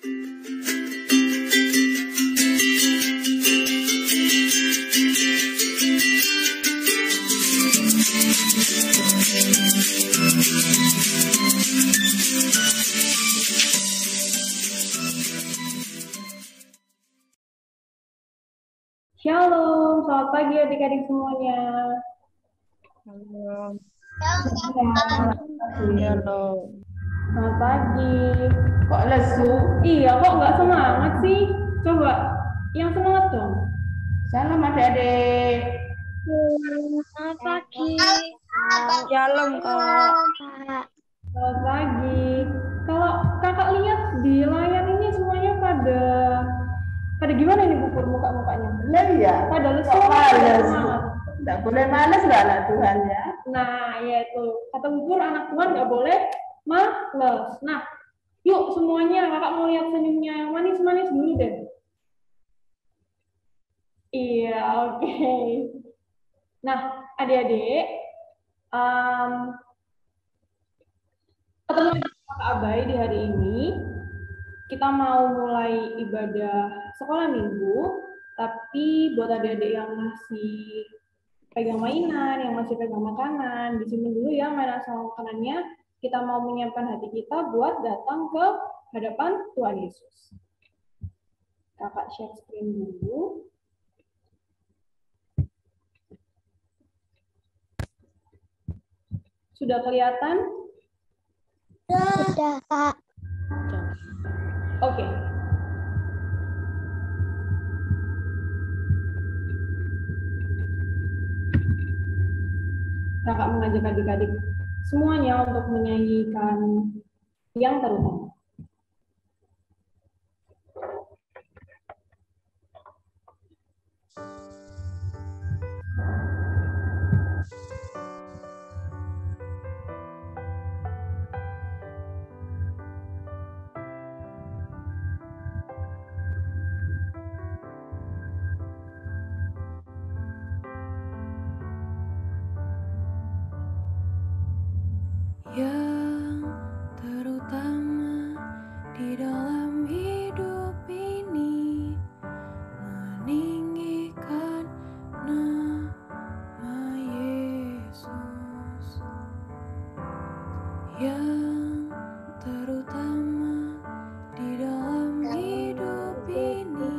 Shalom, selamat pagi adik-adik semuanya. Halo. Selamat pagi. Kok lesu? Iya, kok nggak semangat sih? Coba yang semangat dong. Salam adik-adik. Selamat pagi. Shalom, Kak. Selamat pagi. Kalau kakak lihat di layar ini semuanya pada gimana nih Bubur muka-mukanya? Lah ya, Pada lesu. Tidak boleh malas lah anak Tuhan ya. Nah, ya itu. Kata Bubur, anak Tuhan nggak boleh males. Nah, yuk semuanya kakak mau lihat senyumnya yang manis-manis dulu deh. Iya, oke. Nah, adik-adik, ketemu dengan kakak Abai di hari ini. Kita mau mulai ibadah sekolah minggu, tapi buat adik-adik yang masih pegang mainan, yang masih pegang makanan, di sini dulu ya mainan sama makanannya. Kita mau menyiapkan hati kita buat datang ke hadapan Tuhan Yesus. Kakak share screen dulu. Sudah kelihatan? Sudah, Kak. Oke. Kakak mengajak adik-adik semuanya untuk menyanyikan yang terutama. Yang terutama di dalam hidup ini meninggikan nama Yesus. Yang terutama di dalam hidup ini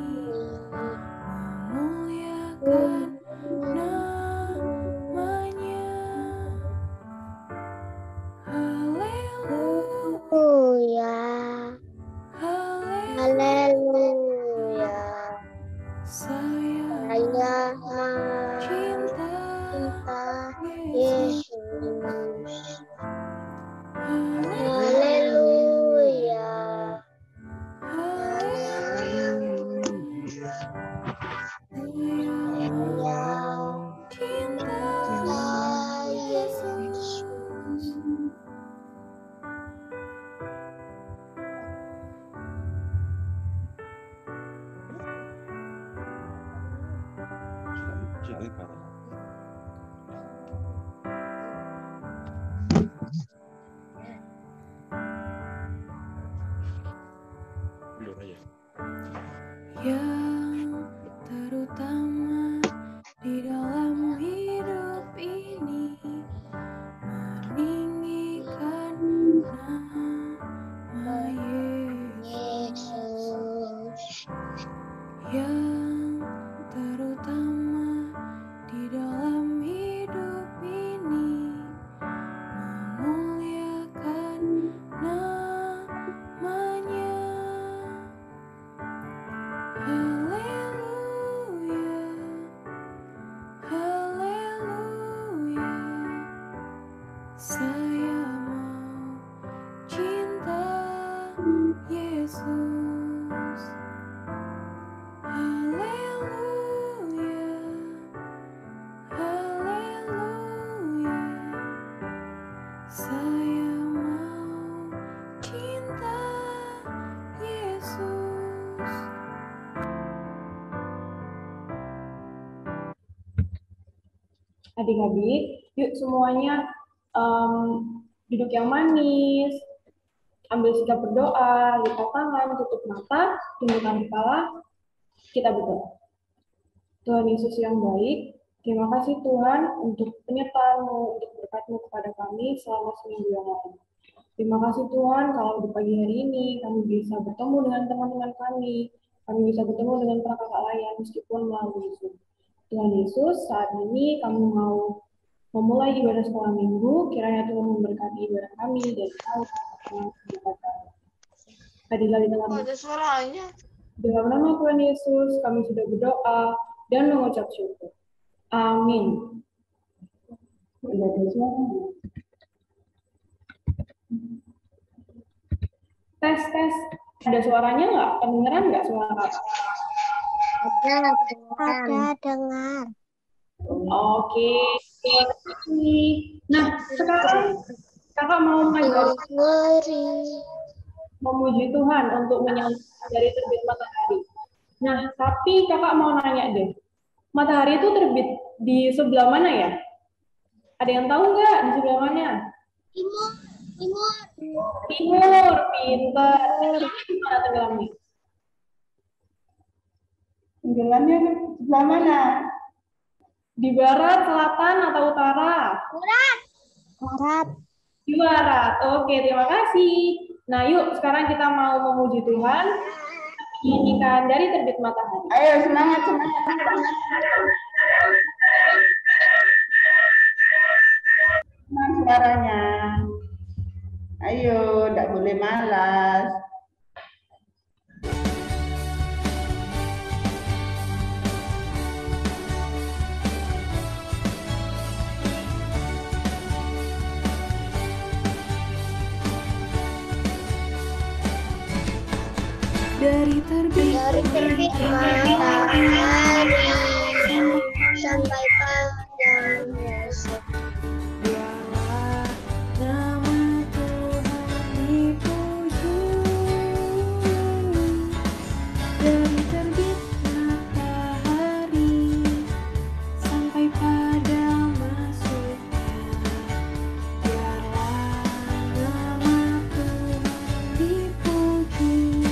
memuliakan namanya. Haleluya. Haleluya. Saya cinta Yesus. Haleluya. cinta Yesus. Yang terutama di dalam hidup ini meninggikan nama Yesus. Yang terutama di dalam hidup ini memuliakan namanya. Haleluya, haleluya. Saya mau cinta Yesus. Haleluya, haleluya. Saya mau cinta Yesus. Adik-adik, yuk semuanya duduk yang manis, ambil sikap berdoa, lipat tangan, tutup mata, tundukkan kepala, kita berdoa. Tuhan Yesus yang baik, terima kasih Tuhan untuk penyertaan-Mu, untuk berkat-Mu kepada kami selama seminggu yang lalu. Terima kasih Tuhan kalau di pagi hari ini kami bisa bertemu dengan teman-teman kami bisa bertemu dengan para kakak lain meskipun melalui Zoom. Tuhan Yesus, saat ini kami mau memulai ibadah sekolah minggu, kiranya Tuhan memberkati ibadah kami dan tahu hadilah di tengah. Ada suaranya. Dalam nama Tuhan Yesus, kami sudah berdoa dan mengucap syukur. Amin. Tidak ada suara. Tes. Ada suaranya nggak? Kedengeran nggak suara kakak? Ada dengar. Oke. Nah, sekarang kakak mau memuji Tuhan untuk menyelamatkan dari terbit matahari. Nah, tapi kakak mau nanya deh, matahari itu terbit di sebelah mana ya? Ada yang tahu nggak di sebelah mana? Timur. Timur, pintar. Gimana tenggelamnya? Tenggelamnya sebelah mana? Di barat, selatan, atau utara? Barat. Di barat. Oke, terima kasih. Nah, yuk sekarang kita mau memuji Tuhan. Ini kan dari terbit matahari. Ayo semangat. Senang suaranya. Ayo, tidak boleh malas. Dari terbit Matahari sampai padam esok. biarlah nama Tuhan dipuji. Dari terbit matahari sampai pada masuknya, biarlah nama Tuhan dipuji.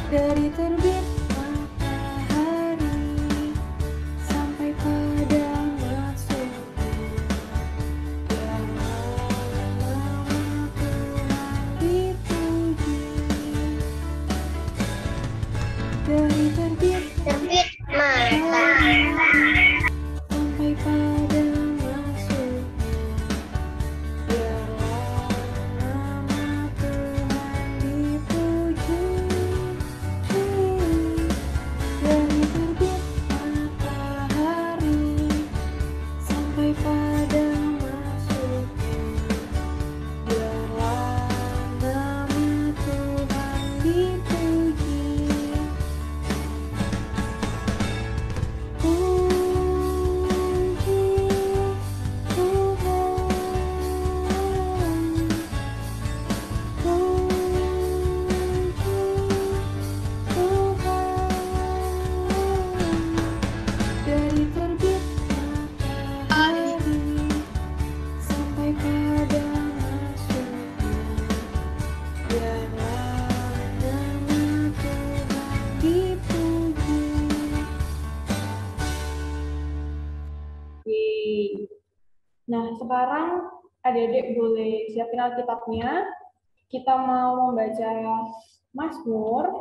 Dari terbit matahari sampai pada masuknya, biarlah nama Tuhan dipuji. Dari terbit Matahari sampai pada masuknya, biarlah nama Tuhan dipuji. Dari terbit matahari sampai pada masuknya, biarlah nama Tuhan dipuji. Dari terbit matahari sampai pada masuknya, biarlah nama Tuhan dipuji. Oke. Nah, sekarang adik-adik boleh siapin Alkitabnya. Kita mau membaca Mazmur.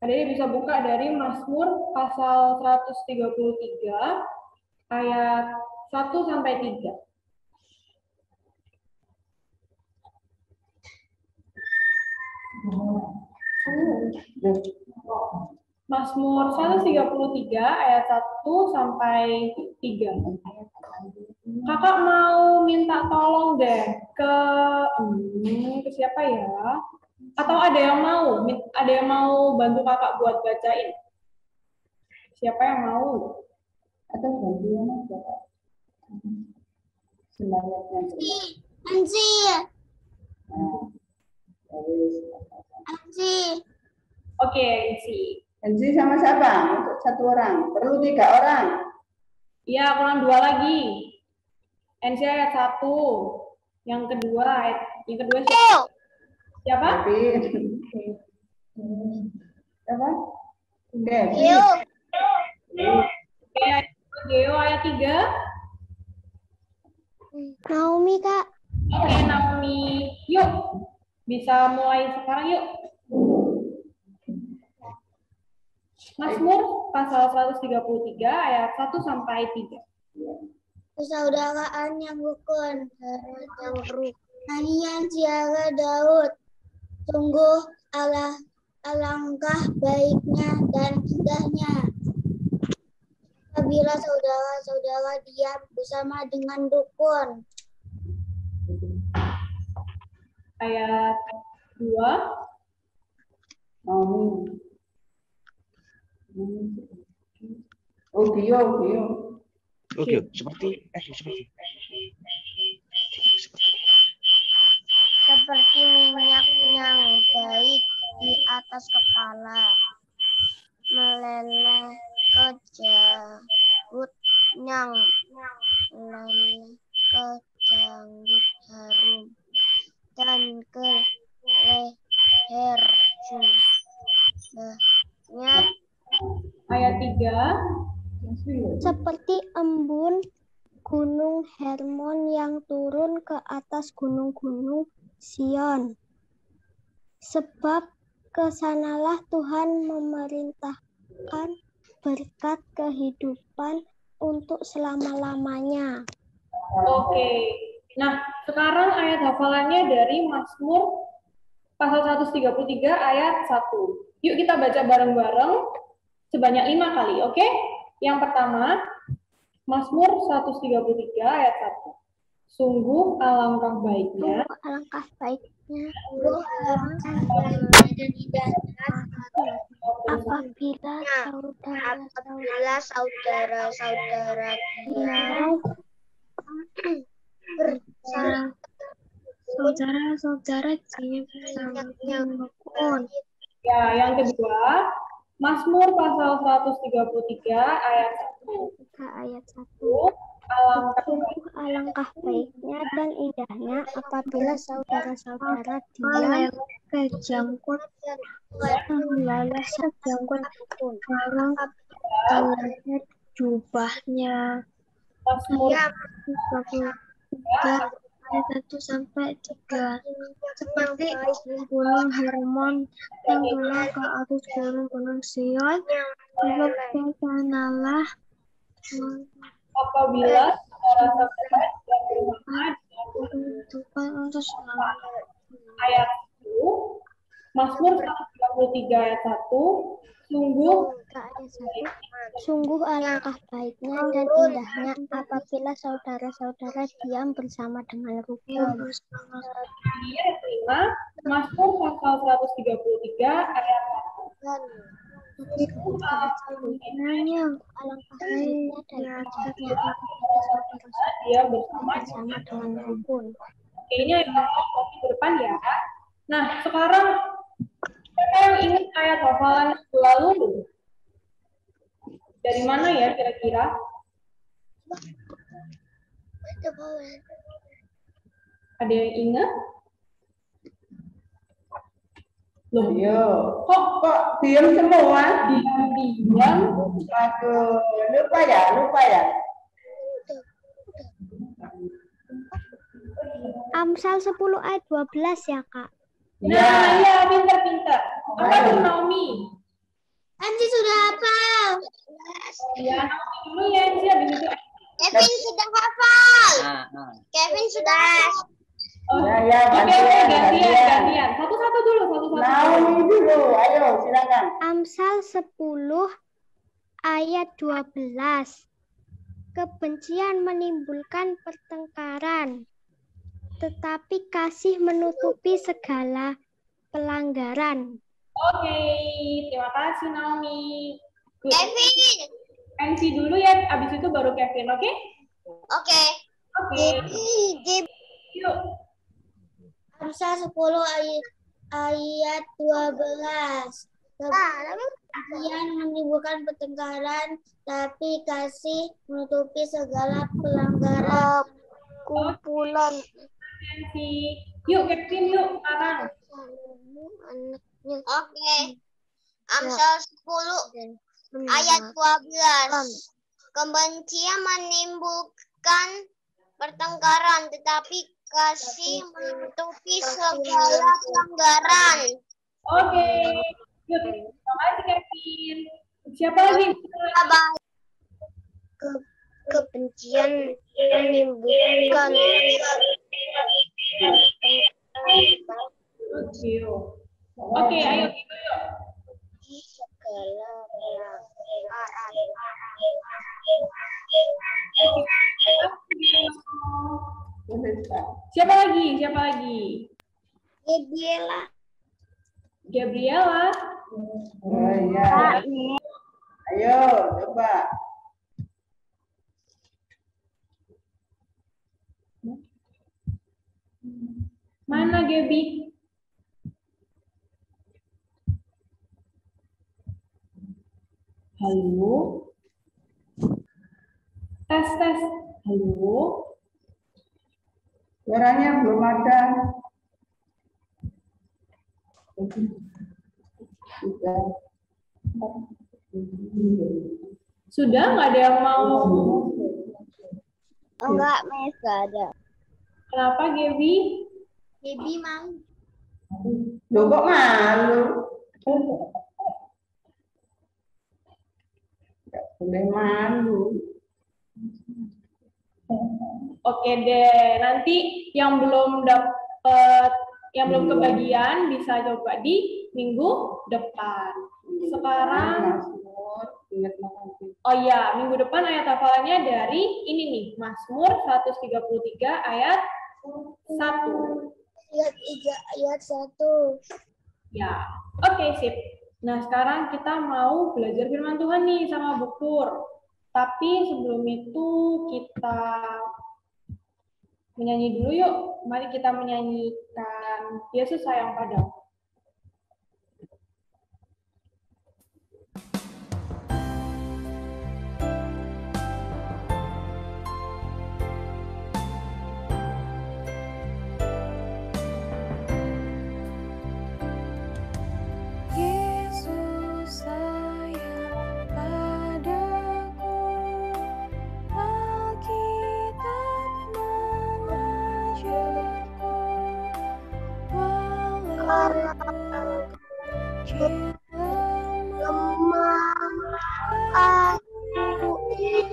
Adik-adik bisa buka dari Mazmur pasal 133 ayat 1 sampai 3. Mazmur 133 ayat 1 sampai 3. Kakak mau minta tolong deh ke siapa ya? Atau ada yang mau bantu kakak buat bacain? Siapa yang mau? Atau bagian aja. Semangatnya. Anji. Nah, terus. Anji. Oke, isi. Enzi sama siapa? Untuk satu orang. Perlu 3 orang. Iya, kurang 2 lagi. NC ayat 1. Yang kedua siapa? Siapa? Tapi apa? Oke. Yuk. Oke, Geo ayat 3. Naomi, Kak. Oke, Naomi. Yuk. Bisa mulai sekarang yuk. Mazmur pasal 133 ayat 1 sampai 3. Persaudaraan yang rukun, yang nyanyian ziarah Daud. Sungguh alangkah baiknya dan indahnya apabila saudara-saudara diam bersama dengan rukun. Ayat 2. Naomi. Oh, Gio. Oke, seperti minyak yang baik di atas kepala, meleleh ke janggut harum, dan ke leher jubahnya Ayat 3. seperti embun gunung Hermon yang turun ke atas gunung-gunung Sion. Sebab kesanalah Tuhan memerintahkan berkat kehidupan untuk selama-lamanya. Oke. Nah, sekarang ayat hafalannya dari Mazmur pasal 133 ayat 1. Yuk kita baca bareng-bareng sebanyak 5 kali, oke? Yang pertama, Mazmur 133 ayat 1. Sungguh alangkah baiknya. Alangkah baiknya apabila saudara-saudara saudara-saudara rukun. Ya, yang kedua, Mazmur pasal 133 ayat 1. Ayat 1. Alangkah baiknya dan indahnya apabila saudara-saudara diam kejangkut barang leher jubahnya. Mazmur Ayat 1 sampai 3. Seperti gunung Hermon yang turun ke atas gunung-gunung Sion, sebab kesanalah apabila saudara-saudara untuk ayat 1. Mazmur 133 ayat 1. Sungguh alangkah baiknya dan indahnya apabila saudara-saudara diam bersama dengan rukun. Ayat 5. Mazmur pasal 133 ayat 1. Alangkah baiknya dan indahnya Dia bersama dengan rukun. Kayaknya yang ke depan ya. Nah, sekarang siapa yang ingat ayat hafalan lalu? Dari mana ya kira-kira? Ada yang ingat? Loh, Yo. Kok diam semua? diam-diam. Aduh, lupa ya. Amsal 10 ayat 12 ya, Kak. Nah, ya, pinter-pinter. Apa tuh Naomi? Anji sudah hafal. Ya, Naomi dulu ya, Anji. Habis itu Kevin sudah hafal. Kevin sudah hafal. Ya, gantian. Satu-satu dulu, Naomi dulu, ayo silakan. Amsal 10 ayat 12. Kebencian menimbulkan pertengkaran, tetapi kasih menutupi segala pelanggaran. Oke, terima kasih Naomi. Good. Kevin. MC dulu ya, abis itu baru Kevin, oke? Oke. Oke, yuk. Amsal 10 ayat 12. Kebencian menimbulkan pertengkaran, tapi kasih menutupi segala pelanggaran. Kumpulan Yuk, Kevin, yuk sekarang. anaknya. Oke. Amsal 10 ayat 12. Kebencian menimbulkan pertengkaran, tetapi kasih menutupi segala pelanggaran. Oke, yuk. Terima kasih, Kevin. Siapa lagi? Kebencian menimbulkan Oke, ayo gitu yuk. segala Siapa lagi? Siapa lagi? Gabriela. Oh iya. Ayo, coba. Mana Gaby? Halo. Tes. Halo. Suaranya belum ada. Sudah nggak ada yang mau? Enggak, Miss, enggak ada. Kenapa Gaby? Baby mau. Loh kok malu? Nggak boleh malu. Oke deh, nanti yang belum kebagian bisa coba di minggu depan. Sekarang, oh iya, minggu depan ayat hafalannya dari ini nih, Mazmur 133 ayat 1. Ayat 1. Ya, oke sip. Nah, sekarang kita mau belajar firman Tuhan nih sama Bu Pur. Tapi sebelum itu kita menyanyi dulu yuk. Mari kita menyanyikan Yesus sayang padamu. Yesus sayang padaku, Alkitab mengajarku, walau kecil lemah, aku ini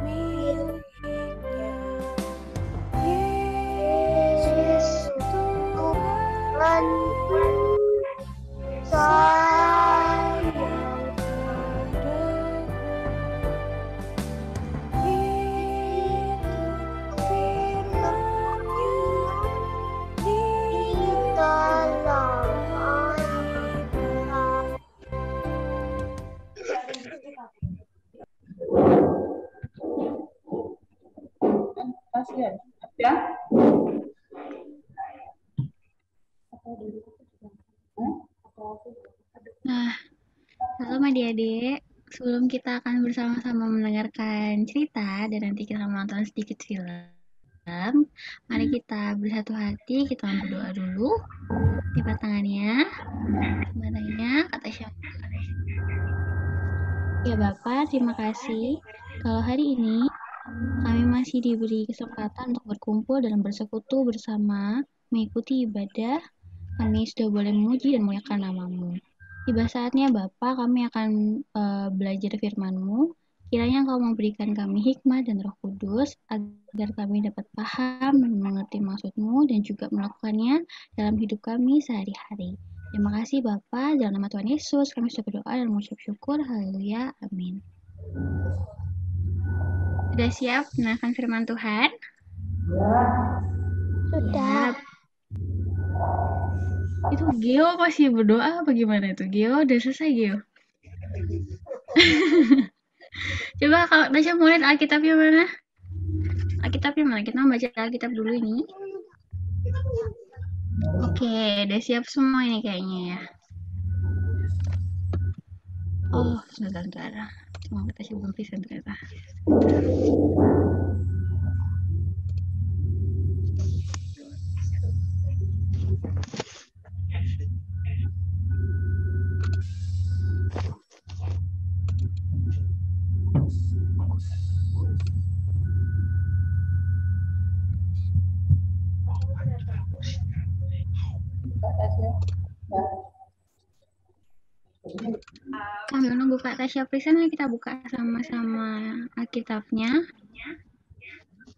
miliknya. Yesus Tuhan sayang padaku, itu firman-Nya di dalam Alkitab. Kasihan. Ya? Nah, halo adik-adik. Sebelum kita akan bersama-sama mendengarkan cerita dan nanti kita menonton sedikit film, mari kita bersatu hati, kita berdoa dulu. Lipat tangannya, matanya, kata siapa? Ya Bapak, terima kasih. Kalau hari ini kami masih diberi kesempatan untuk berkumpul dan bersekutu bersama, mengikuti ibadah, kami sudah boleh memuji dan memuliakan nama-Mu. Tiba saatnya Bapa, kami akan belajar firman-Mu. Kiranya Engkau memberikan kami hikmah dan Roh Kudus agar kami dapat paham dan mengerti maksud-Mu dan juga melakukannya dalam hidup kami sehari-hari. Terima kasih Bapa, dalam nama Tuhan Yesus kami sudah berdoa dan mengucap syukur. Haleluya. Amin. Sudah siap mendengarkan firman Tuhan? Sudah. Itu Geo masih berdoa apa gimana itu? Geo udah selesai Geo? Coba kalau Tasya mau lihat Alkitabnya mana? Alkitab Alkitabnya mana? Kita baca Alkitab dulu ini. Oke, udah siap semua ini kayaknya ya. Oh, sebentar. Cuma kita sih belum bisa ternyata. Sambil nunggu Kak Tasya present, kita buka sama-sama Alkitabnya.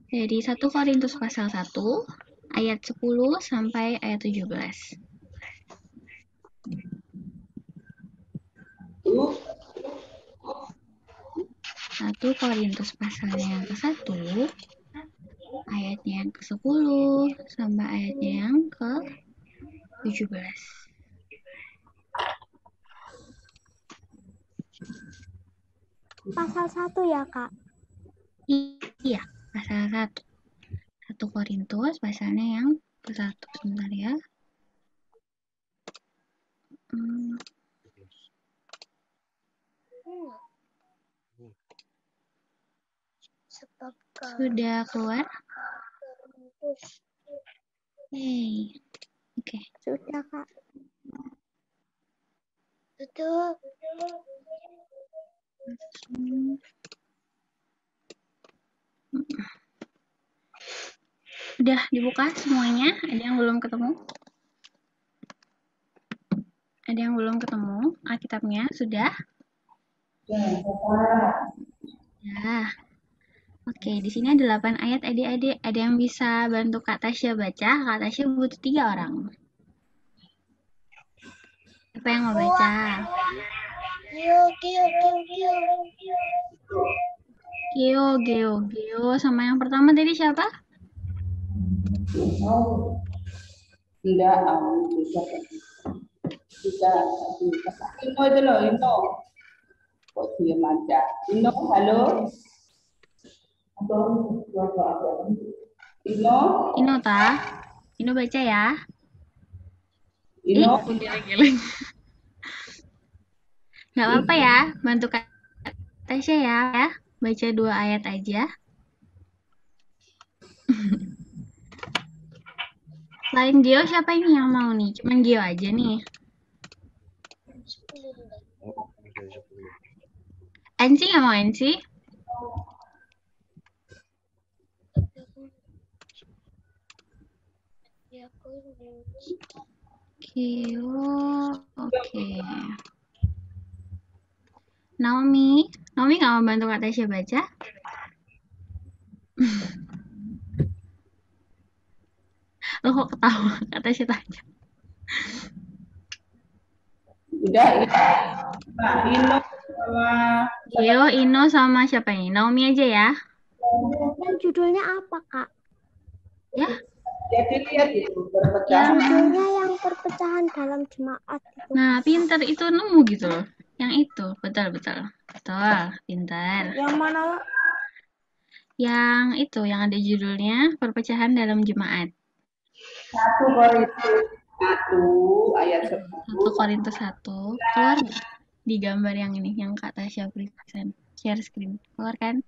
Jadi 1 Korintus pasal 1 ayat 10 sampai ayat 17. 1 Korintus pasal yang ke-1 ayatnya yang ke-10 sampai ayatnya yang ke-17. Pasal 1 ya, Kak? Iya, pasal 1. 1 Korintus pasalnya yang ke-1. Sebentar ya. Sudah keluar? Hey. Oke. Sudah, Kak. Tutup. Udah dibuka semuanya? Ada yang belum ketemu? Ada yang belum ketemu Alkitabnya? Sudah? Ya. Oke, di sini ada 8 ayat adik-adik. Ada yang bisa bantu Kak Tasya baca? Kak Tasya butuh 3 orang. Siapa yang mau baca? Geo. Sama yang pertama tadi siapa? Tidak, bisa. Ino itu loh, Ino. Kok diam aja? Ino, halo. Ino ta? Ino baca ya. Ino. Geleng-geleng. Nggak apa-apa ya, bantu Kak Tasya ya. Baca 2 ayat aja. Selain Geo, siapa ini yang mau nih? Cuman Geo aja nih. Enci nggak mau Enci? Geo, oke. Naomi nggak mau bantu Kak Tasya baca? Lo kok ketawa? Kak Tasya tanya. Udah, Nah, Ino sama Geo, Ino sama siapa ini? Naomi aja ya. Dan judulnya apa, Kak? Ya, jadi lihat itu berpecah. Judulnya yang perpecahan dalam jemaat itu. nah pinter itu nemu gitu loh. Yang itu, betul, pinter. Yang mana? Yang itu, yang ada judulnya perpecahan dalam jemaat. 1 Korintus 1 ayat 10. 1 Korintus 1, keluar nggak? Di gambar yang ini, yang Kak Tasya present. Share screen, keluar kan?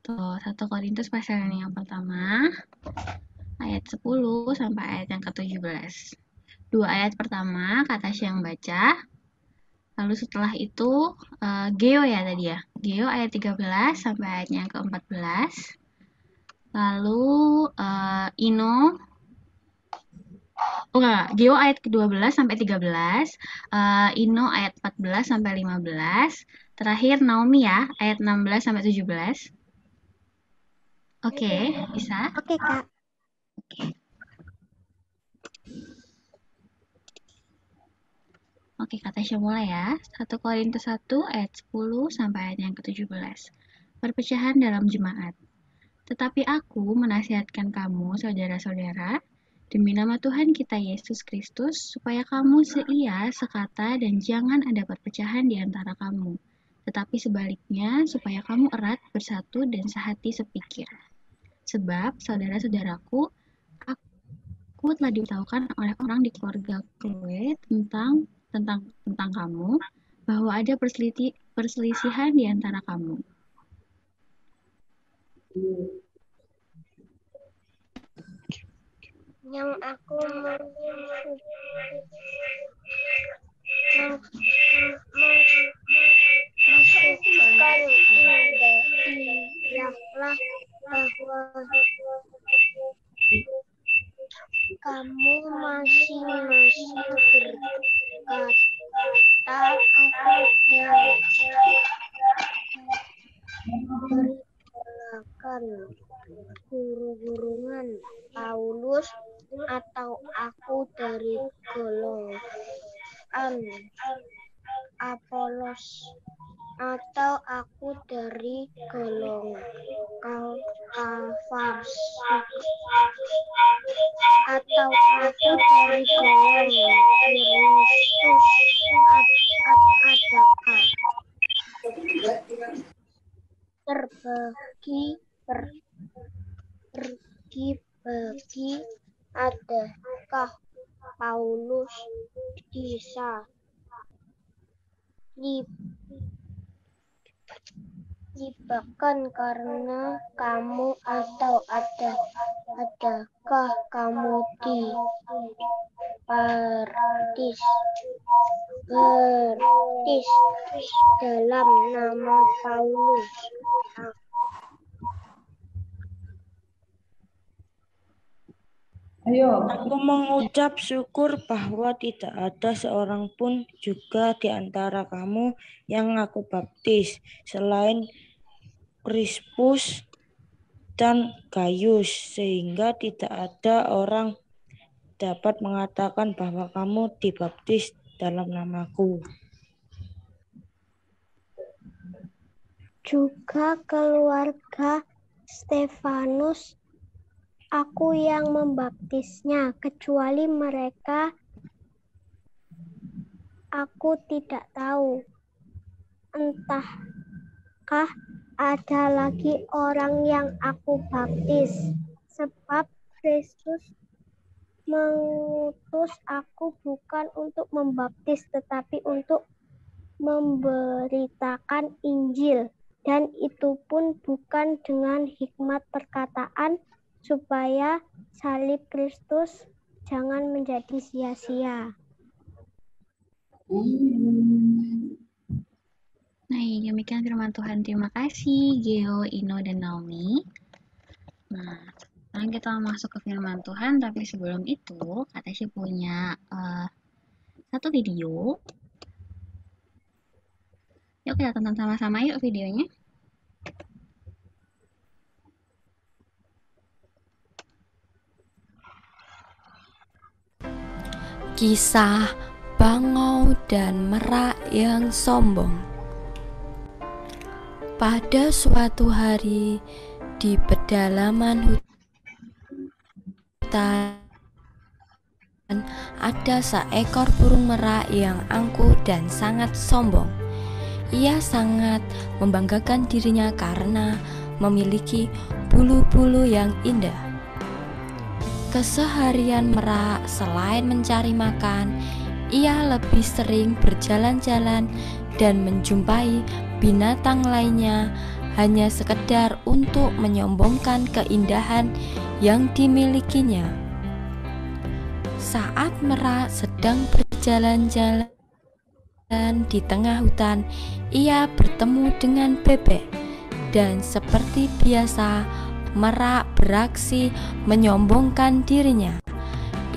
Tuh, 1 Korintus pasal yang pertama, ayat 10 sampai ayat yang ke-17. 2 ayat pertama, Kak Tasya yang baca. Lalu setelah itu, Geo ya tadi ya. Geo ayat 13 sampai ayatnya yang ke-14. Lalu, Ino, Geo ayat ke-12 sampai 13. Ino ayat 14 sampai 15. Terakhir Naomi ya, ayat 16 sampai 17. Oke, bisa? Oke, Kak. Oke, Kak Tasya mulai ya. 1 Korintus 1 ayat 10 sampai ayat yang ke-17. Perpecahan dalam jemaat. Tetapi aku menasihatkan kamu, saudara-saudara, demi nama Tuhan kita Yesus Kristus, supaya kamu seia, sekata, dan jangan ada perpecahan di antara kamu. tetapi sebaliknya supaya kamu erat, bersatu, dan sehati sepikir. Sebab, saudara-saudaraku, aku telah diberitahukan oleh orang di keluarga Chloe tentang kamu, bahwa ada perselisihan di antara kamu. Yang aku masukkan ialah bahwa kamu masing-masing berkata aku dari guru-gurungan Paulus, atau aku dari golongan Apolos, atau aku dari golongan Kefas, atau aku dari golongan Kristus, adakah terbagi adakah Paulus bisa dibakar karena kamu, atau adakah kamu dibaptis dalam nama Paulus? Ayo. Aku mengucap syukur bahwa tidak ada seorang pun juga di antara kamu yang aku baptis, selain Krispus dan Gaius, sehingga tidak ada orang dapat mengatakan bahwa kamu dibaptis dalam namaku. Juga keluarga Stefanus, aku yang membaptisnya, kecuali mereka aku tidak tahu. Entahkah ada lagi orang yang aku baptis, sebab Kristus mengutus aku bukan untuk membaptis, tetapi untuk memberitakan Injil, dan itu pun bukan dengan hikmat perkataan, supaya salib Kristus jangan menjadi sia-sia. Nah, demikian firman Tuhan. Terima kasih Geo, Ino, dan Naomi. Nah, sekarang kita masuk ke firman Tuhan, tapi sebelum itu Kak Tasya punya satu video. Yuk kita tonton sama-sama yuk videonya. Kisah bangau dan merak yang sombong. Pada suatu hari di pedalaman hutan ada seekor burung merak yang angkuh dan sangat sombong. Ia sangat membanggakan dirinya karena memiliki bulu-bulu yang indah. Keseharian merak selain mencari makan, ia lebih sering berjalan-jalan dan menjumpai binatang lainnya hanya sekedar untuk menyombongkan keindahan yang dimilikinya. Saat merak sedang berjalan-jalan di tengah hutan, ia bertemu dengan bebek, dan seperti biasa merak beraksi menyombongkan dirinya.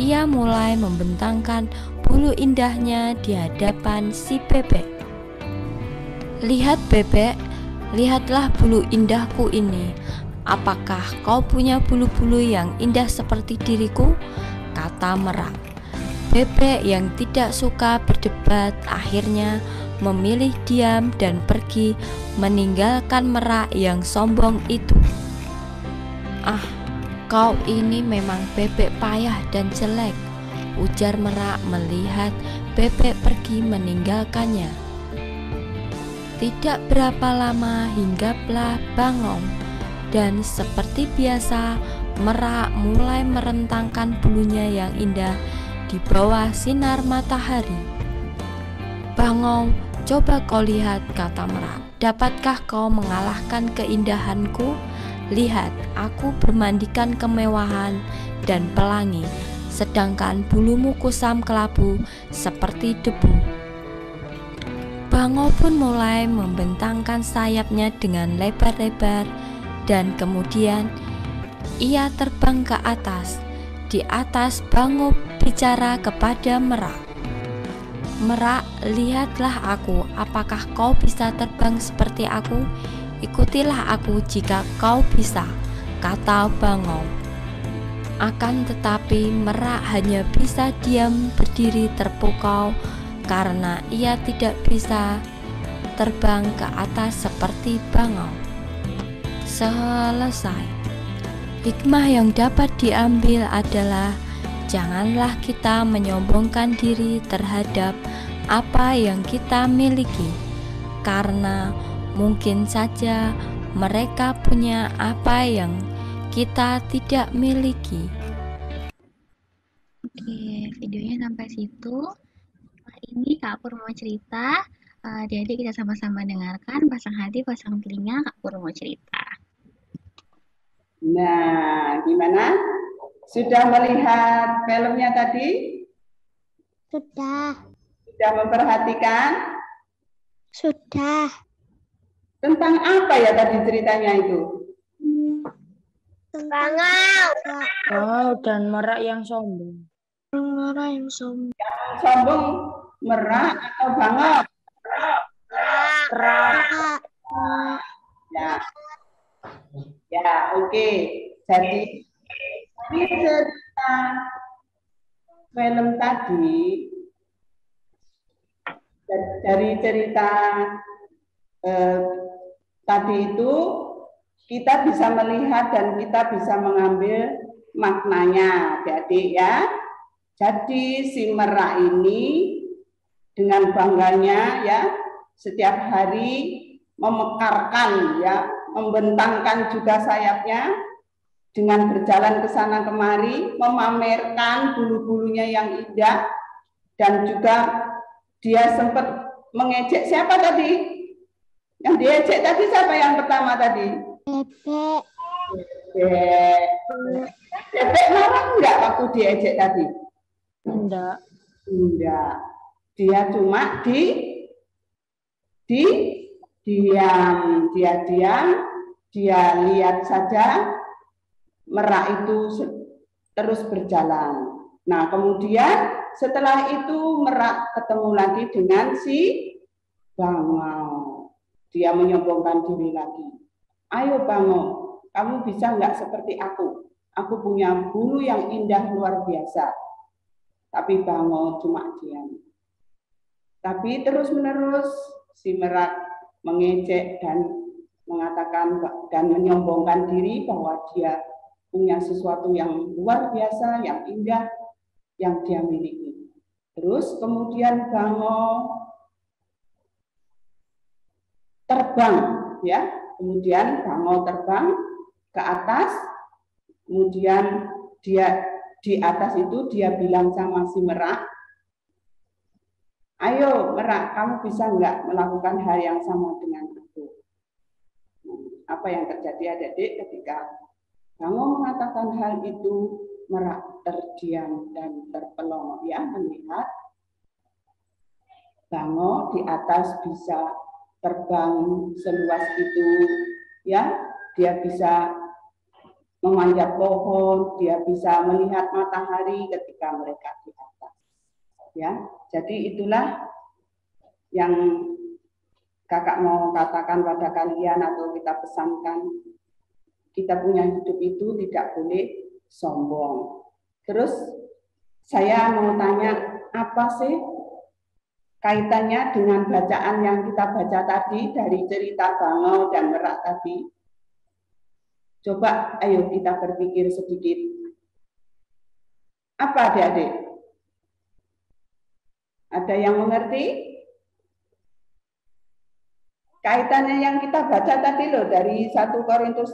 Ia mulai membentangkan bulu indahnya di hadapan si bebek. "Lihat bebek, lihatlah bulu indahku ini. Apakah kau punya bulu-bulu yang indah seperti diriku?" kata merak. Bebek yang tidak suka berdebat akhirnya memilih diam dan pergi meninggalkan merak yang sombong itu. "Ah, kau ini memang bebek payah dan jelek," ujar merak melihat bebek pergi meninggalkannya. Tidak berapa lama hinggaplah Bangau, dan seperti biasa merak mulai merentangkan bulunya yang indah di bawah sinar matahari. Bangau, coba kau lihat, kata merak. Dapatkah kau mengalahkan keindahanku? Lihat, aku bermandikan kemewahan dan pelangi, sedangkan bulumu kusam kelabu seperti debu. Bangau pun mulai membentangkan sayapnya dengan lebar-lebar, dan kemudian ia terbang ke atas. Di atas Bangau bicara kepada merak. Merak, lihatlah aku, apakah kau bisa terbang seperti aku? Ikutilah aku jika kau bisa, kata Bangau. Akan tetapi merak hanya bisa diam berdiri terpukau karena ia tidak bisa terbang ke atas seperti Bangau. Selesai. Hikmah yang dapat diambil adalah janganlah kita menyombongkan diri terhadap apa yang kita miliki, karena mungkin saja mereka punya apa yang kita tidak miliki. Oke, videonya sampai situ. Ini Kak Pur mau cerita. Adik-adik kita sama-sama dengarkan. Pasang hati, pasang telinga. Kak Pur mau cerita. Nah, gimana? Sudah melihat filmnya tadi? Sudah. Sudah memperhatikan? Sudah. Tentang apa ya tadi ceritanya itu? Bangau. Bangau dan merak yang sombong. Merak yang sombong. Sombong, merak atau Bangau? Merak. Ya, ya, oke. Jadi di cerita film tadi, dari cerita tadi itu kita bisa melihat dan kita bisa mengambil maknanya, adik-adik ya. Jadi si merak ini dengan bangganya ya setiap hari memekarkan ya, membentangkan juga sayapnya dengan berjalan ke sana kemari, memamerkan bulu-bulunya yang indah, dan juga dia sempat mengejek siapa tadi? Yang diejek tadi siapa yang pertama tadi? Bebek. Bebek marah enggak waktu diejek tadi? Enggak. Enggak. Dia cuma diam, dia lihat saja merak itu terus berjalan. Nah, kemudian setelah itu merak ketemu lagi dengan si Bangau. Dia menyombongkan diri lagi. Ayo Bangau, kamu bisa nggak seperti aku? Aku punya bulu yang indah luar biasa. Tapi Bangau cuma diam. Tapi terus-menerus si merak mengejek dan mengatakan dan menyombongkan diri bahwa dia punya sesuatu yang luar biasa, yang indah, yang dia miliki. Terus kemudian Bangau terbang, ya. Kemudian Bangau terbang ke atas. Kemudian dia di atas itu dia bilang sama si merak, ayo merak, kamu bisa nggak melakukan hal yang sama dengan aku? Apa yang terjadi adik-adik ketika Bangau mengatakan hal itu, merak terdiam dan terpelongo ya, melihat Bangau di atas bisa terbang seluas itu ya, dia bisa memanjat pohon, dia bisa melihat matahari ketika mereka di atas. Ya, jadi itulah yang kakak mau katakan pada kalian atau kita pesankan. Kita punya hidup itu tidak boleh sombong. Terus saya mau tanya, apa sih kaitannya dengan bacaan yang kita baca tadi dari cerita Bangau dan merak tadi? Coba ayo kita berpikir sedikit. Apa adik-adik? Ada yang mengerti? kaitannya yang kita baca tadi loh, dari 1 Korintus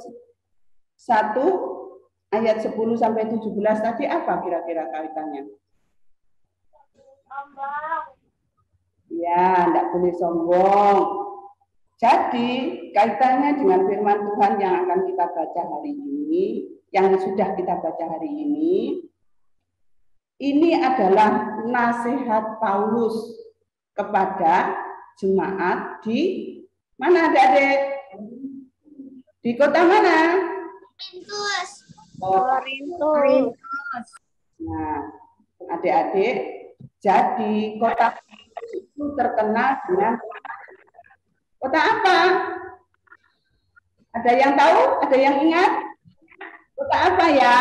1 ayat 10 sampai 17 tadi, apa kira-kira kaitannya? Ya, tidak boleh sombong. Jadi kaitannya dengan firman Tuhan yang akan kita baca hari ini, yang sudah kita baca hari ini adalah nasihat Paulus kepada jemaat di mana, adik-adik? Di kota mana? Korintus. Nah, adik-adik, jadi kota itu terkenal dengan kota apa? Ada yang tahu? Ada yang ingat? Kota apa ya?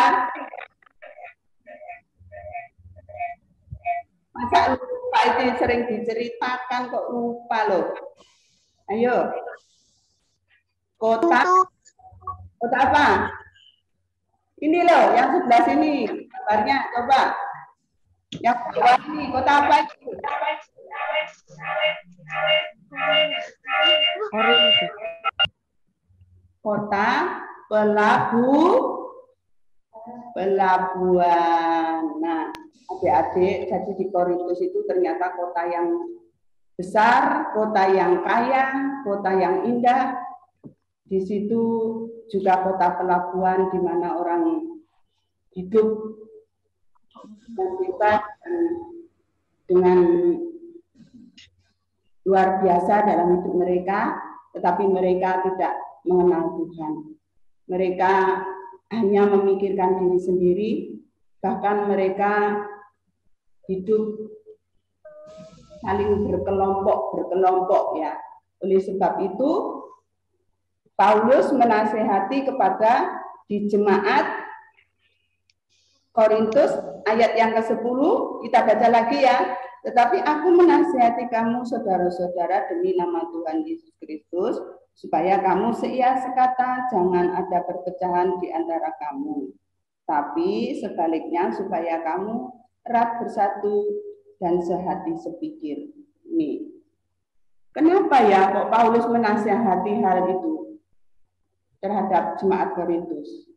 Masa lupa, itu sering diceritakan kok lupa loh. Ayo. Kota apa? Ini loh, yang sebelah sini. Gambarnya coba. Yang bawah ini, kota apa itu? Kota pelabuhan. Nah, adik-adik, jadi di Korintus itu ternyata kota yang besar, kota yang kaya, kota yang indah. Di situ juga kota pelabuhan di mana orang hidup dan bebas dengan luar biasa dalam hidup mereka, tetapi mereka tidak mengenal Tuhan. Mereka hanya memikirkan diri sendiri, bahkan mereka hidup saling berkelompok ya. Oleh sebab itu, Paulus menasehati kepada di jemaat Korintus ayat yang ke-10, kita baca lagi ya. Tetapi aku menasihati kamu saudara-saudara demi nama Tuhan Yesus Kristus, supaya kamu seia sekata, jangan ada perpecahan di antara kamu. Tapi sebaliknya supaya kamu erat bersatu dan sehati sepikir. Nih. Kenapa ya kok Paulus menasihati hal itu terhadap jemaat Korintus?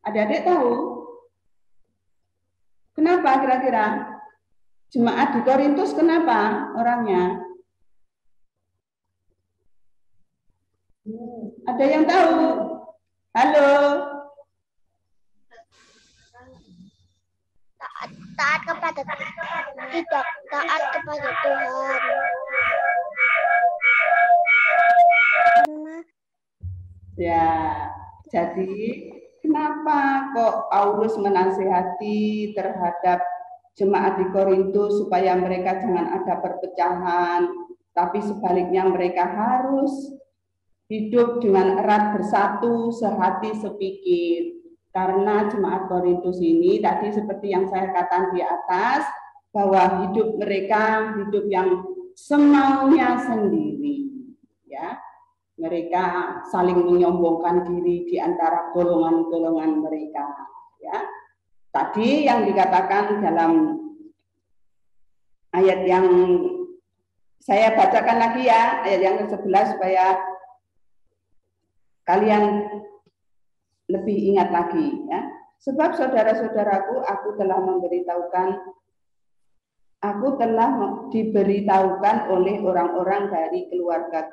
Adik-adik tahu? Kenapa kira-kira? Jemaat di Korintus kenapa orangnya? Ada yang tahu? Halo? Taat kepada tidak taat kepada Tuhan. Ya, jadi kenapa kok Paulus menasihati terhadap jemaat di Korintus supaya mereka jangan ada perpecahan, tapi sebaliknya mereka harus hidup dengan erat bersatu, sehati sepikir. Karena jemaat Korintus ini tadi seperti yang saya katakan di atas, bahwa hidup mereka hidup yang semaunya sendiri, ya. Mereka saling menyombongkan diri di antara golongan-golongan mereka, ya. Tadi yang dikatakan dalam ayat yang saya bacakan lagi ya, ayat yang ke-11 supaya kalian lebih ingat lagi ya. Sebab saudara-saudaraku, aku telah diberitahukan oleh orang-orang dari keluarga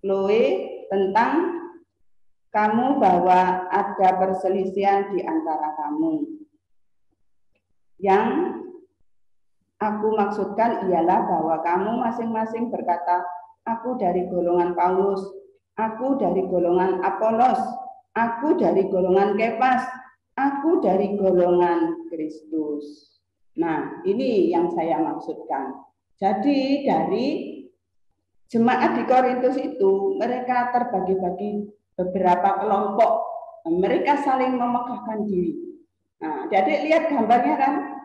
Chloe tentang kamu bahwa ada perselisihan di antara kamu. Yang aku maksudkan ialah bahwa kamu masing-masing berkata, aku dari golongan Paulus, aku dari golongan Apolos, aku dari golongan Kefas, aku dari golongan Kristus. Nah, ini yang saya maksudkan. Jadi dari jemaat di Korintus itu mereka terbagi-bagi beberapa kelompok. Mereka saling memegahkan diri. Nah, jadi lihat gambarnya kan?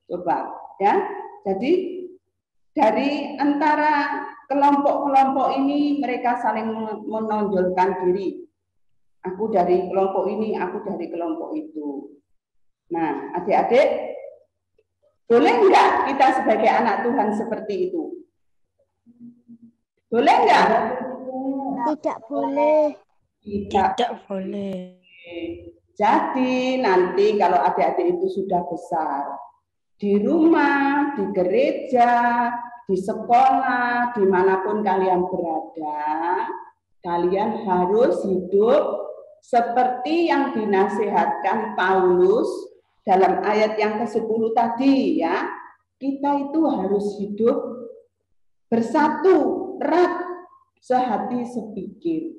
Coba ya. Jadi dari antara kelompok-kelompok ini mereka saling menonjolkan diri. Aku dari kelompok ini, aku dari kelompok itu. Nah, adik-adik, boleh enggak kita sebagai anak Tuhan seperti itu? Boleh nggak? Tidak boleh. Tidak boleh. Jadi nanti kalau adik-adik itu sudah besar, di rumah, di gereja, di sekolah, dimanapun kalian berada, kalian harus hidup seperti yang dinasihatkan Paulus dalam ayat yang ke-10 tadi ya. Kita itu harus hidup bersatu, erat, sehati sepikir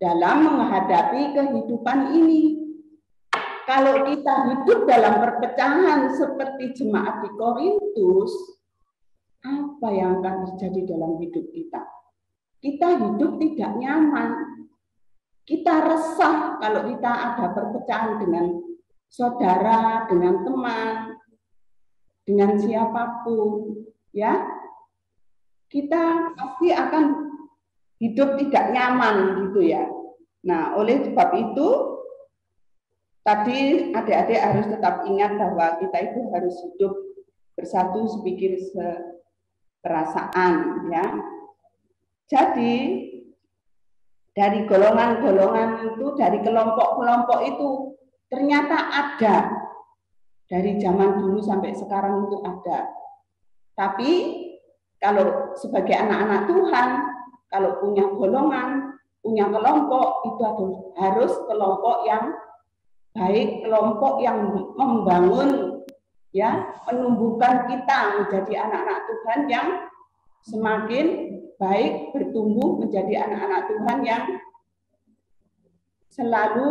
dalam menghadapi kehidupan ini. Kalau kita hidup dalam perpecahan seperti jemaat di Korintus, apa yang akan terjadi dalam hidup kita? Kita hidup tidak nyaman. Kita resah kalau kita ada perpecahan dengan saudara, dengan teman, dengan siapapun, ya. Kita pasti akan hidup tidak nyaman gitu ya. Nah, oleh sebab itu tadi adik-adik harus tetap ingat bahwa kita itu harus hidup bersatu sepikir seperasaan ya. Jadi dari golongan-golongan itu, dari kelompok-kelompok itu ternyata ada. Dari zaman dulu sampai sekarang itu ada. Tapi kalau sebagai anak-anak Tuhan, kalau punya golongan, punya kelompok, itu harus kelompok yang baik, kelompok yang membangun, ya, menumbuhkan kita menjadi anak-anak Tuhan yang semakin baik, bertumbuh menjadi anak-anak Tuhan yang selalu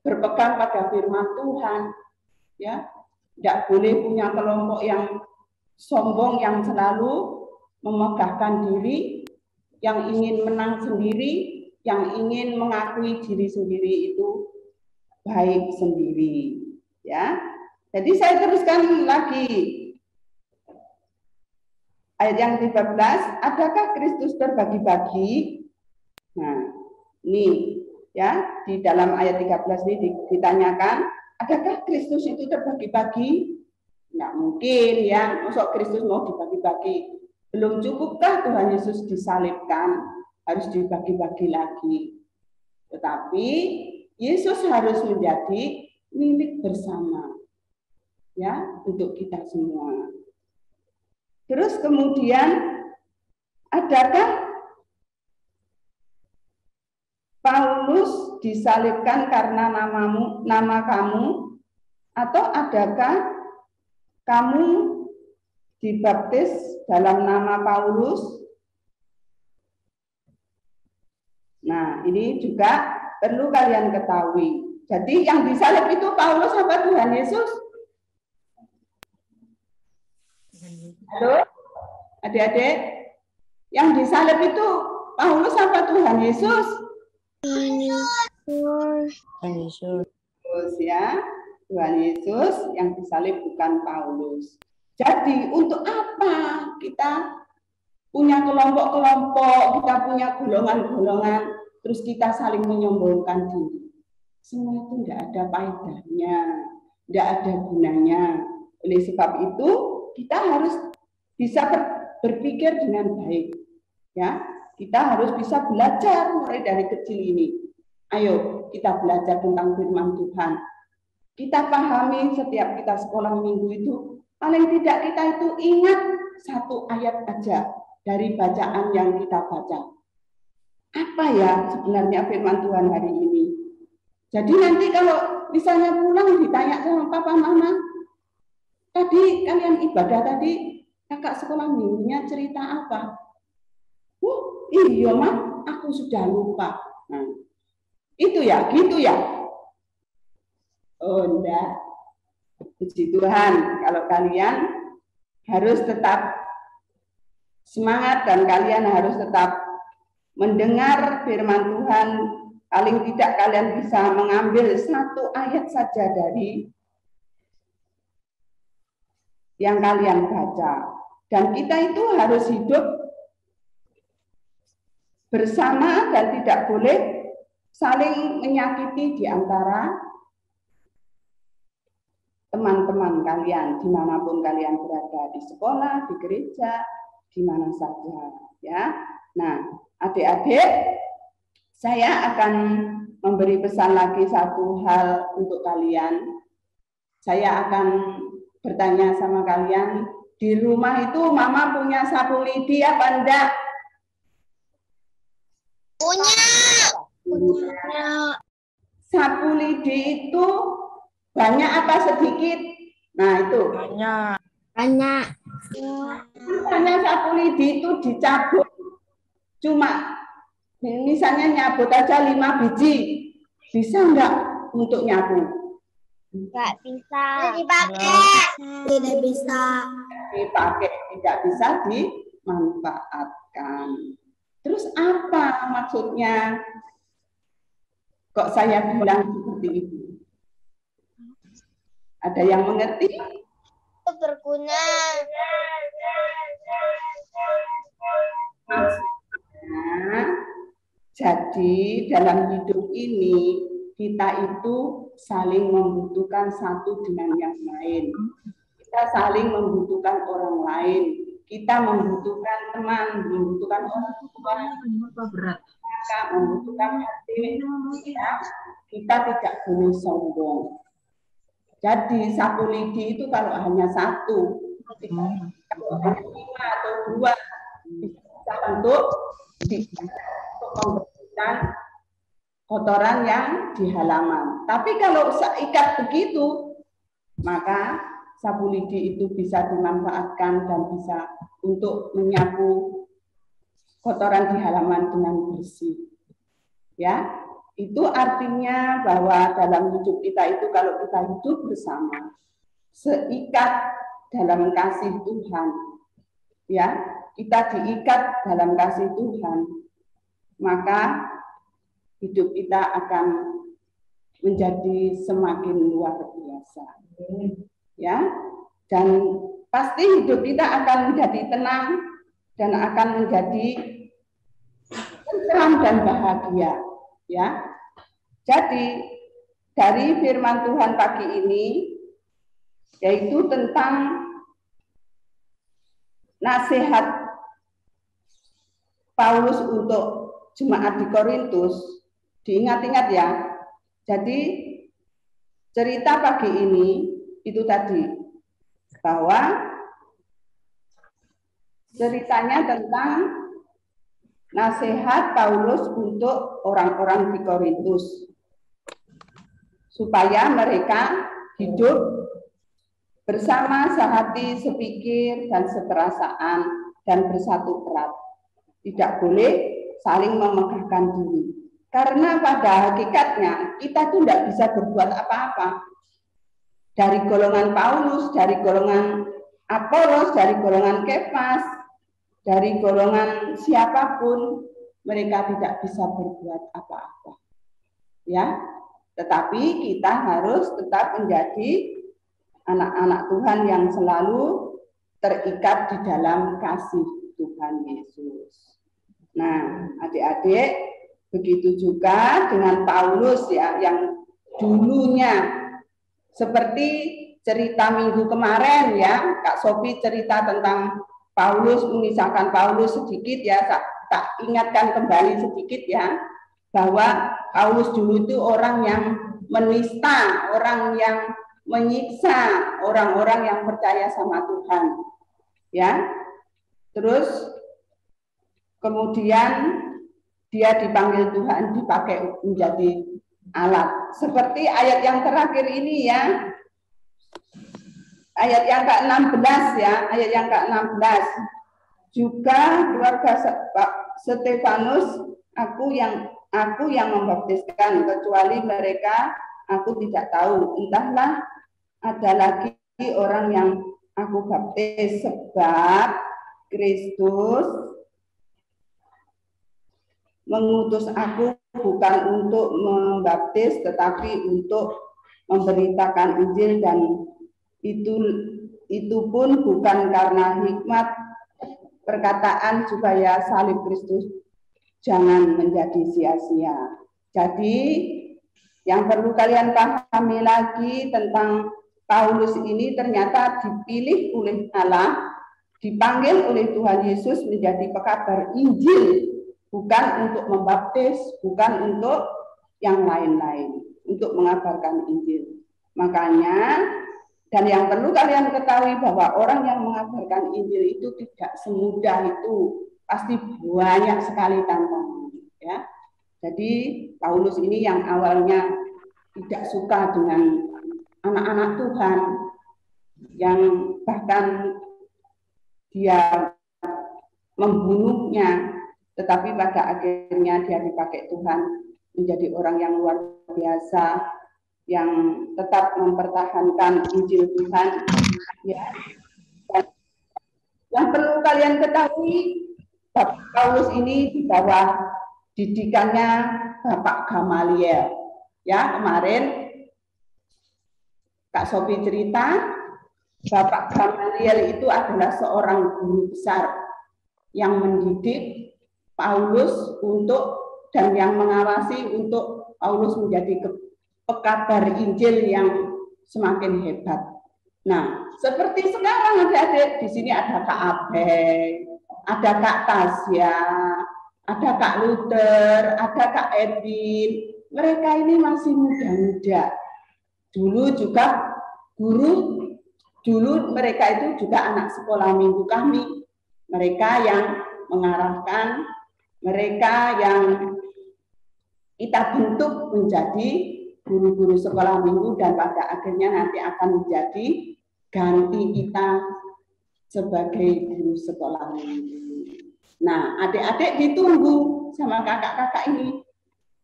berpegang pada firman Tuhan, ya. Tidak boleh punya kelompok yang sombong, yang selalu memegahkan diri, yang ingin menang sendiri, yang ingin mengakui diri sendiri itu baik sendiri, ya. Jadi saya teruskan lagi ayat yang 13, adakah Kristus terbagi-bagi? Nah, ini ya, di dalam ayat 13 ini ditanyakan, adakah Kristus itu terbagi-bagi? Nggak mungkin ya, maksud Kristus mau dibagi-bagi. Belum cukupkah Tuhan Yesus disalibkan, harus dibagi-bagi lagi. Tetapi Yesus harus menjadi milik bersama, ya, untuk kita semua. Terus kemudian, adakah Paulus disalibkan karena nama kamu, atau adakah kamu dibaptis dalam nama Paulus? Nah, ini juga perlu kalian ketahui. Jadi yang disalib itu Paulus apa Tuhan Yesus? Halo, adik-adik, yang disalib itu Paulus apa Tuhan Yesus? Tuhan Yesus. Ya, Tuhan Yesus yang disalib, bukan Paulus. Jadi untuk apa kita punya kelompok-kelompok, kita punya golongan-golongan, terus kita saling menyombongkan diri? Semua itu tidak ada faedahnya, tidak ada gunanya. Oleh sebab itu kita harus bisa berpikir dengan baik, ya. Kita harus bisa belajar mulai dari kecil ini. Ayo kita belajar tentang firman Tuhan. Kita pahami setiap kita sekolah minggu itu, paling tidak kita itu ingat satu ayat aja dari bacaan yang kita baca. Apa ya sebenarnya firman Tuhan hari ini? Jadi nanti kalau misalnya pulang ditanya sama papa mama, tadi kalian ibadah tadi, kakak sekolah minggunya cerita apa? Iya mah, aku sudah lupa. Nah, itu ya, gitu ya. Oh enggak, puji Tuhan, kalau kalian harus tetap semangat dan kalian harus tetap mendengar firman Tuhan. Paling tidak kalian bisa mengambil satu ayat saja dari yang kalian baca. Dan kita itu harus hidup bersama dan tidak boleh saling menyakiti di antara teman-teman kalian, dimanapun kalian berada, di sekolah, di gereja, di mana saja, ya. Nah, adik-adik, saya akan memberi pesan lagi satu hal untuk kalian. Saya akan bertanya sama kalian, di rumah itu mama punya sapu lidi apa enggak? Punya. Sapu lidi itu banyak apa sedikit? Nah, itu. Banyak. Banyak. Misalnya sapu lidi itu dicabut. Cuma misalnya nyabut aja 5 biji. Bisa enggak untuk nyapu? Enggak bisa. Dipakai. Tidak bisa. Dipakai, tidak bisa dimanfaatkan. Terus apa maksudnya? Kok saya bilang seperti itu? Ada yang mengerti? Berguna. Maksudnya, jadi dalam hidup ini kita itu saling membutuhkan satu dengan yang lain. Kita saling membutuhkan orang lain. Kita membutuhkan teman, membutuhkan orang tua, membutuhkan hati. Kita tidak boleh sombong. Jadi sapu lidi itu kalau hanya satu, kalau hanya 5 atau 2 bisa untuk membersihkan kotoran yang di halaman. Tapi kalau seikat begitu, maka sapu lidi itu bisa dimanfaatkan dan bisa untuk menyapu kotoran di halaman dengan bersih. Ya, itu artinya bahwa dalam hidup kita itu kalau kita hidup bersama, seikat dalam kasih Tuhan, ya, kita diikat dalam kasih Tuhan, maka hidup kita akan menjadi semakin luar biasa. Ya, dan pasti hidup kita akan menjadi tenang dan akan menjadi tentram dan bahagia, ya. Jadi dari firman Tuhan pagi ini yaitu tentang nasihat Paulus untuk jemaat di Korintus. Diingat-ingat ya. Jadi cerita pagi ini itu tadi bahwa ceritanya tentang nasihat Paulus untuk orang-orang di Korintus supaya mereka hidup bersama, sehati, sepikir, dan seperasaan, dan bersatu erat. Tidak boleh saling memegahkan diri. Karena pada hakikatnya kita tuh tidak bisa berbuat apa-apa. Dari golongan Paulus, dari golongan Apolos, dari golongan Kefas, dari golongan siapapun, mereka tidak bisa berbuat apa-apa. Ya, tetapi kita harus tetap menjadi anak-anak Tuhan yang selalu terikat di dalam kasih Tuhan Yesus. Nah, adik-adik, begitu juga dengan Paulus ya, yang dulunya seperti cerita minggu kemarin ya, Kak Sofi cerita tentang Paulus, mengisahkan Paulus sedikit ya, tak ingatkan kembali sedikit ya, bahwa Paulus dulu itu orang yang menista, orang yang menyiksa orang-orang yang percaya sama Tuhan. Ya. Terus kemudian dia dipanggil Tuhan, dipakai menjadi alat. Seperti ayat yang terakhir ini ya. Ayat yang ke-16 ya, ayat yang ke-16. Juga keluarga Stefanus aku yang membaptiskan, kecuali mereka aku tidak tahu. Entahlah ada lagi orang yang aku baptis, sebab Kristus mengutus aku bukan untuk membaptis tetapi untuk memberitakan Injil, dan itu pun bukan karena hikmat perkataan supaya salib Kristus jangan menjadi sia-sia. Jadi yang perlu kalian pahami lagi tentang Paulus ini, ternyata dipilih oleh Allah, dipanggil oleh Tuhan Yesus menjadi pekabar Injil, bukan untuk membaptis, bukan untuk yang lain-lain, untuk mengabarkan Injil. Makanya, dan yang perlu kalian ketahui bahwa orang yang mengabarkan Injil itu tidak semudah itu, pasti banyak sekali tantangan. Ya. Jadi Paulus ini yang awalnya tidak suka dengan anak-anak Tuhan, yang bahkan dia membunuhnya, tetapi pada akhirnya dia dipakai Tuhan menjadi orang yang luar biasa, yang tetap mempertahankan Injil Tuhan. Ya. Dan yang perlu kalian ketahui, Bapak Paulus ini di bawah didikannya Bapak Gamaliel. Ya, kemarin Kak Sophie cerita, Bapak Gamaliel itu adalah seorang guru besar yang mendidik Paulus dan yang mengawasi untuk Paulus menjadi pekabar Injil yang semakin hebat. Nah, seperti sekarang adik-adik, di sini ada Kak Abel, ada Kak Tasya, ada Kak Luther, ada Kak Edwin. Mereka ini masih muda-muda. Dulu juga dulu mereka itu juga anak sekolah minggu kami. Mereka yang mengarahkan, mereka yang kita bentuk menjadi guru-guru sekolah minggu, dan pada akhirnya nanti akan menjadi ganti kita sebagai guru sekolah minggu. Nah, adik-adik ditunggu sama kakak-kakak ini.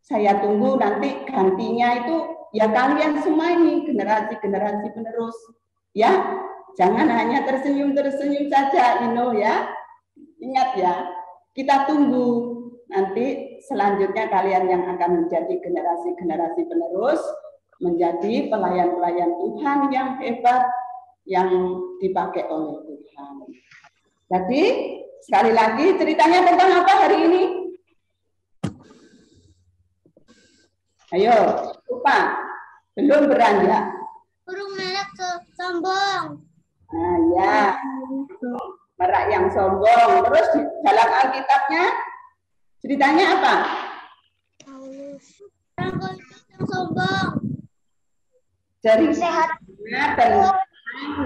Saya tunggu nanti gantinya itu ya kalian semua ini, generasi-generasi penerus. Ya, jangan hanya tersenyum-tersenyum saja, ya. Ingat ya, kita tunggu nanti selanjutnya kalian yang akan menjadi generasi-generasi penerus, menjadi pelayan-pelayan Tuhan yang hebat, yang dipakai oleh Tuhan. Jadi, sekali lagi ceritanya tentang apa hari ini? Ayo, lupa. Belum beranjak. Burung merak sombong. Nah, ya. Merak yang sombong. Terus di dalam Alkitabnya ceritanya apa? Paulus. Orang yang sombong. Jadi tentang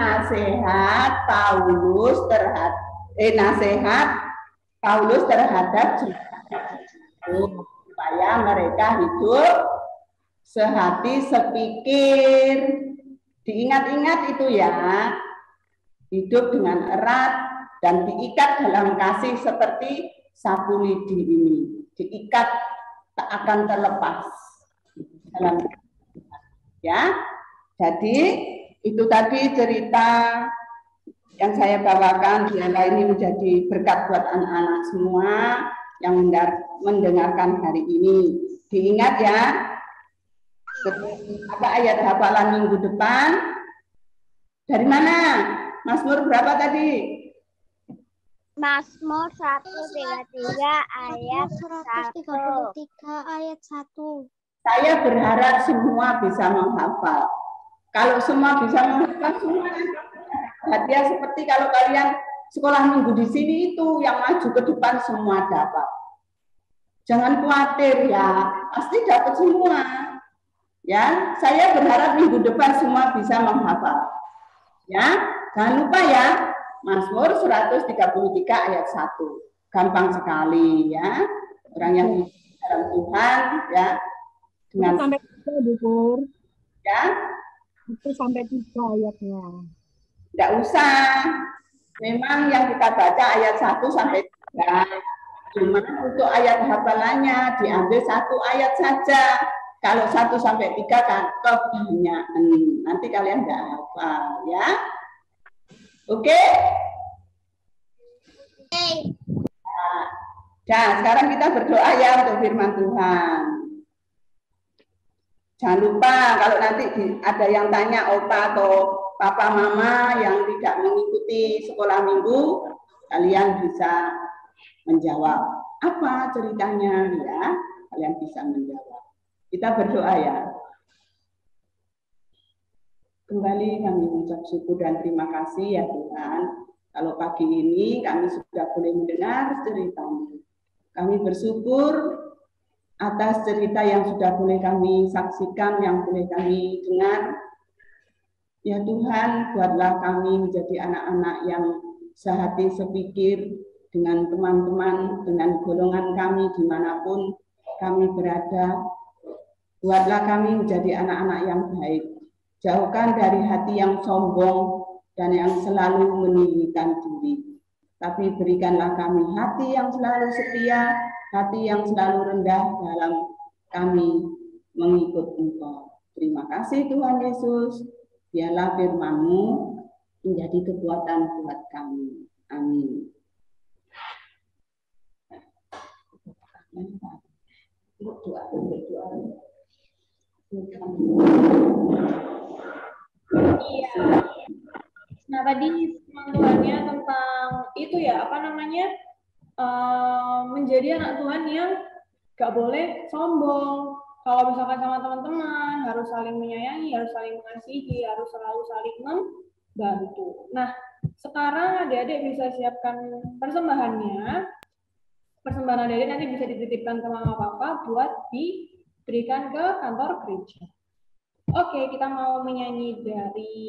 nasihat Paulus terhadap supaya mereka hidup sehati sepikir. Diingat-ingat itu ya, hidup dengan erat dan diikat dalam kasih seperti sapu lidi ini. Diikat tak akan terlepas dalam, ya. Jadi itu tadi cerita yang saya bawakan. Biarlah ini menjadi berkat buat anak-anak semua yang mendengarkan hari ini. Diingat ya, apa ayat hafalan minggu depan? Dari mana? Mazmur berapa tadi? Mazmur 133 ayat 133 ayat 1. Saya berharap semua bisa menghafal. Kalau semua bisa menghafal, semua hadiah seperti kalau kalian sekolah minggu di sini itu yang maju ke depan semua dapat. Jangan khawatir ya, pasti dapat semua. Ya, saya berharap minggu depan semua bisa menghafal. Ya, jangan lupa ya, Mazmur 133 ayat 1. Gampang sekali ya. Orang yang dalam Tuhan ya, dengan sampai 3, Bu. Ya. Itu sampai 3 ayatnya. Tidak usah. Memang yang kita baca ayat 1 sampai 3. Cuma untuk ayat hafalannya diambil 1 ayat saja. Kalau 1 sampai 3 kan kebanyakan. Nanti kalian nggak hafal ya. Oke? Nah, sekarang kita berdoa ya untuk firman Tuhan. Jangan lupa kalau nanti ada yang tanya opa atau papa mama yang tidak mengikuti sekolah minggu, kalian bisa menjawab apa ceritanya ya. Kalian bisa menjawab. Kita berdoa ya. Kembali kami mengucap syukur dan terima kasih ya Tuhan. Kalau pagi ini kami sudah boleh mendengar ceritamu. Kami bersyukur atas cerita yang sudah boleh kami saksikan, yang boleh kami dengar. Ya Tuhan, buatlah kami menjadi anak-anak yang sehati sepikir dengan teman-teman, dengan golongan kami dimanapun kami berada. Buatlah kami menjadi anak-anak yang baik. Jauhkan dari hati yang sombong dan yang selalu meninggikan diri. Tapi berikanlah kami hati yang selalu setia, hati yang selalu rendah dalam kami mengikut Engkau. Terima kasih Tuhan Yesus. Biarlah firman-Mu menjadi kekuatan buat kami. Amin. Iya. Nah tadi Tuhannya tentang itu ya, apa namanya, menjadi anak Tuhan yang gak boleh sombong. Kalau misalkan sama teman-teman harus saling menyayangi, harus saling mengasihi, harus selalu saling membantu. Nah sekarang adik-adik bisa siapkan persembahannya. Persembahan adik-adik nanti bisa dititipkan ke mama papa buat diberikan ke kantor gereja. Oke, kita mau menyanyi dari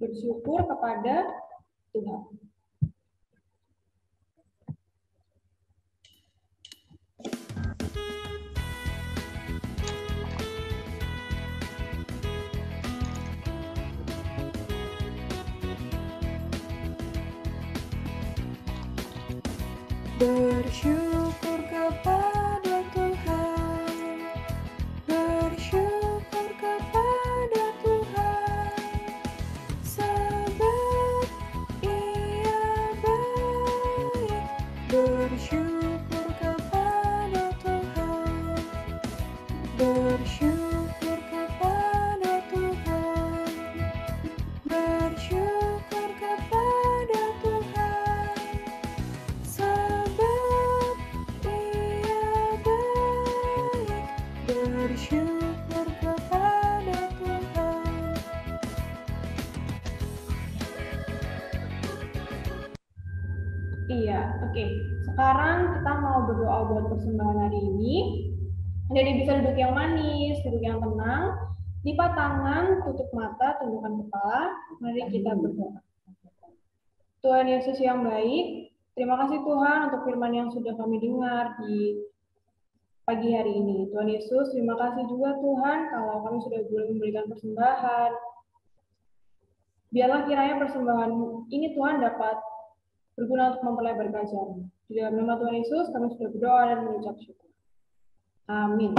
bersyukur kepada Tuhan. Bersyukur kepada Tuhan, bersyukur kepada Tuhan, sebab Ia baik. Bersyukur kepada Tuhan, bersyukur kepada Tuhan, bersyukur kepada Tuhan, sebab Ia baik. Bersyukur kepada Tuhan. Iya, oke. Sekarang kita mau berdoa buat persembahan hari ini. Jadi bisa duduk yang manis, duduk yang tenang, lipat tangan, tutup mata, tundukkan kepala. Mari kita berdoa. Tuhan Yesus yang baik, terima kasih Tuhan untuk firman yang sudah kami dengar di pagi hari ini. Tuhan Yesus, terima kasih juga Tuhan kalau kami sudah boleh memberikan persembahan. Biarlah kiranya persembahan ini Tuhan dapat berguna untuk memperlebar kerajaan. Di dalam nama Tuhan Yesus, kami sudah berdoa dan mengucap syukur. Amin.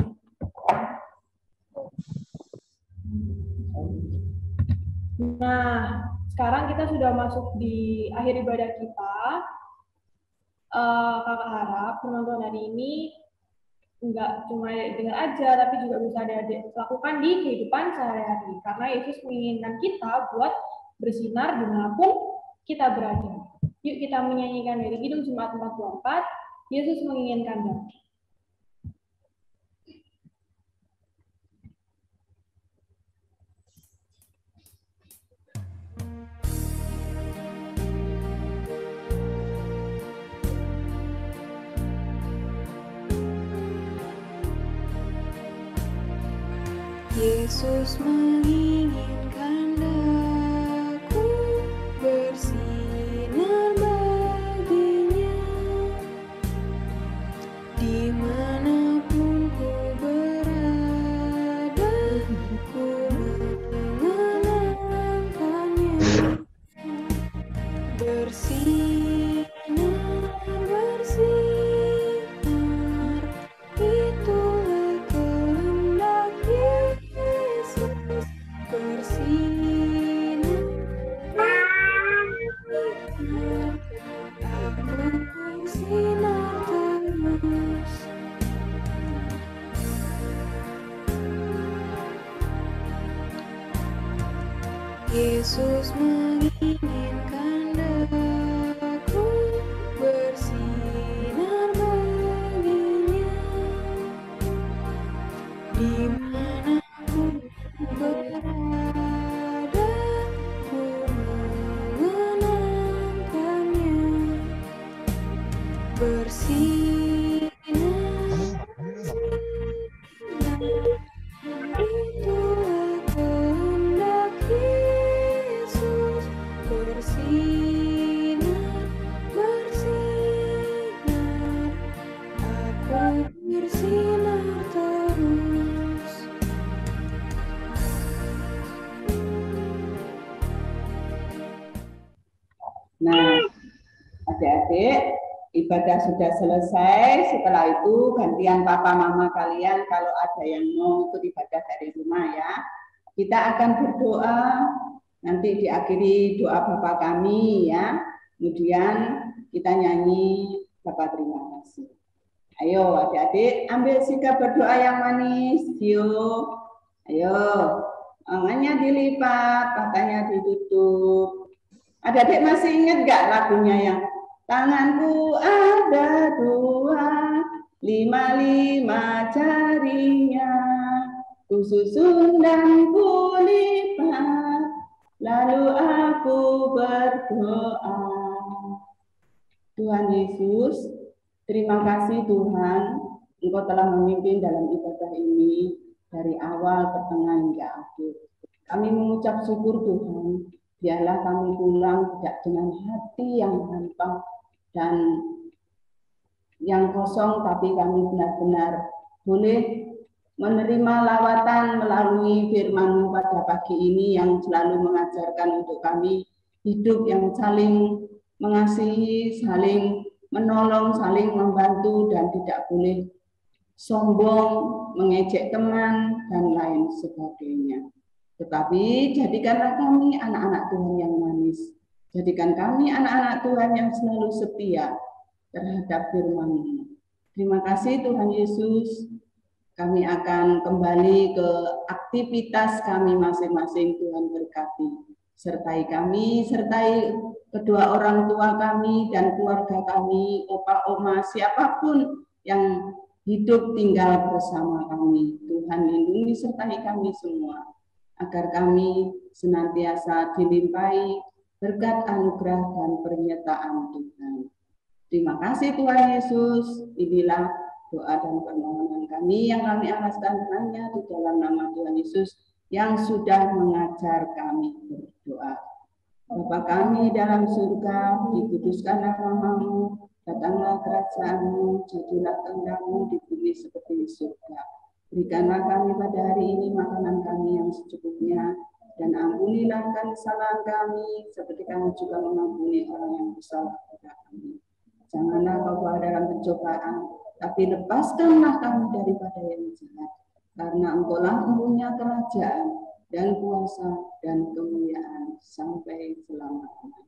Nah, sekarang kita sudah masuk di akhir ibadah kita. Kakak harap penonton hari ini nggak cuma dengar aja, tapi juga bisa lakukan di kehidupan sehari-hari. Karena Yesus menginginkan kita buat bersinar dimanapun kita berada. Yuk kita menyanyikan dari Kidung Jemaat 44, Yesus menginginkan damai. Yesus menginginkan daku bersinar baginya, dimanapun ku berada, ku mengenangkannya. Bersinar, bersinar, itulah kehendak Yesus. Bersinar, bersinar, aku bersinar terus. Yesus menginginkan daku bersinar baginya, dimanapun berada, ibadah sudah selesai, setelah itu gantian papa mama kalian kalau ada yang mau ikut ibadah dari rumah ya. Kita akan berdoa, nanti diakhiri doa Bapa kami ya. Kemudian kita nyanyi Bapa terima kasih. Ayo adik-adik ambil sikap berdoa yang manis. Yuk. Ayo. Tangannya dilipat, matanya ditutup. Adik-adik masih ingat gak lagunya yang tanganku ada 2, 5 jarinya, ku susun dan ku lipat, lalu aku berdoa. Tuhan Yesus, terima kasih Tuhan, Engkau telah memimpin dalam ibadah ini dari awal, pertengahan hingga akhir. Kami mengucap syukur Tuhan, biarlah kami pulang tidak dengan hati yang gampang dan yang kosong, tapi kami benar-benar boleh menerima lawatan melalui firman-Mu pada pagi ini yang selalu mengajarkan untuk kami hidup yang saling mengasihi, saling menolong, saling membantu, dan tidak boleh sombong, mengejek teman, dan lain sebagainya. Tetapi jadikanlah kami anak-anak Tuhan yang manis. Jadikan kami anak-anak Tuhan yang selalu setia terhadap firman-Mu. Terima kasih Tuhan Yesus. Kami akan kembali ke aktivitas kami masing-masing. Tuhan berkati. Sertai kami, sertai kedua orang tua kami dan keluarga kami, opa, oma, siapapun yang hidup tinggal bersama kami. Tuhan lindungi sertai kami semua, agar kami senantiasa dilimpahi berkat anugerah dan penyertaan Tuhan. Terima kasih Tuhan Yesus. Inilah doa dan permohonan kami yang kami alaskan hanya di dalam nama Tuhan Yesus yang sudah mengajar kami berdoa. Bapa kami dalam surga, dikuduskanlah nama-Mu, datanglah kerajaan-Mu, jadilah kehendak-Mu di bumi seperti di surga. Berikanlah kami pada hari ini makanan kami yang secukupnya, dan ampunilah kesalahan kami, seperti kami juga mengampuni orang yang bersalah kepada kami. Janganlah kau bawa dalam pencobaan, tapi lepaskanlah kami daripada yang jahat. Karena Engkau-lah mempunyai kerajaan dan kuasa dan kemuliaan sampai selama-lamanya.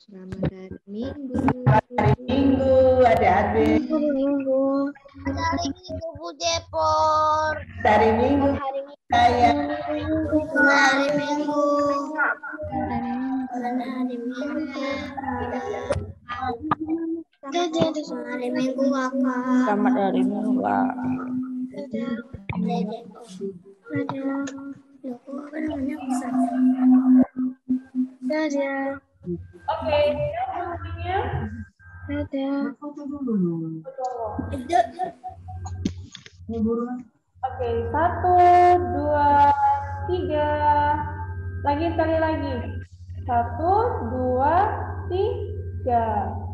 Selamat hari Minggu. Hari Minggu, adik-adik. Hari Minggu. Hari Minggu Bu Depor. Hari Minggu. Saya. Hari Minggu. Hari Minggu. Hari Minggu Kakak. Selamat hari Minggu, Kak. Dadah. Oke, selanjutnya. Dadah. Oke, 1, 2, 3. Lagi sekali lagi. 1, 2, 3.